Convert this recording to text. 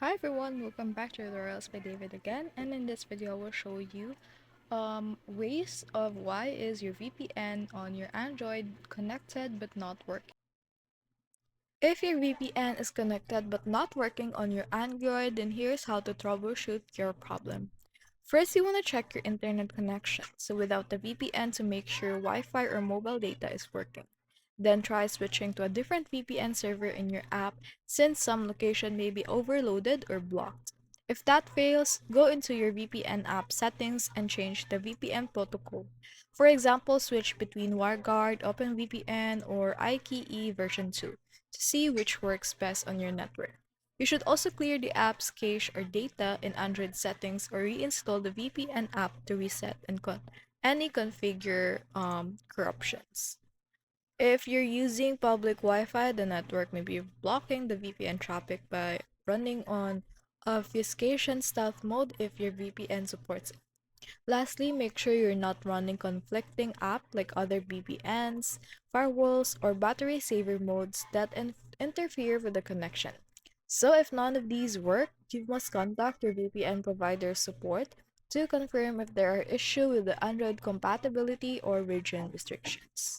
Hi everyone, welcome back to Tutorials by David again, and in this video I will show you ways of why is your VPN on your Android connected but not working. If your VPN is connected but not working on your Android, then here's how to troubleshoot your problem. First, you want to check your internet connection, so without the VPN to make sure Wi-Fi or mobile data is working. Then try switching to a different VPN server in your app since some location may be overloaded or blocked. If that fails, go into your VPN app settings and change the VPN protocol. For example, switch between WireGuard, OpenVPN, or IKE version 2 to see which works best on your network. You should also clear the app's cache or data in Android settings or reinstall the VPN app to reset and any configure corruptions. If you're using public Wi-Fi, the network may be blocking the VPN traffic by running on obfuscation stealth mode if your VPN supports it. Lastly, make sure you're not running conflicting apps like other VPNs, firewalls, or battery saver modes that interfere with the connection. So if none of these work, you must contact your VPN provider support to confirm if there are issues with the Android compatibility or region restrictions.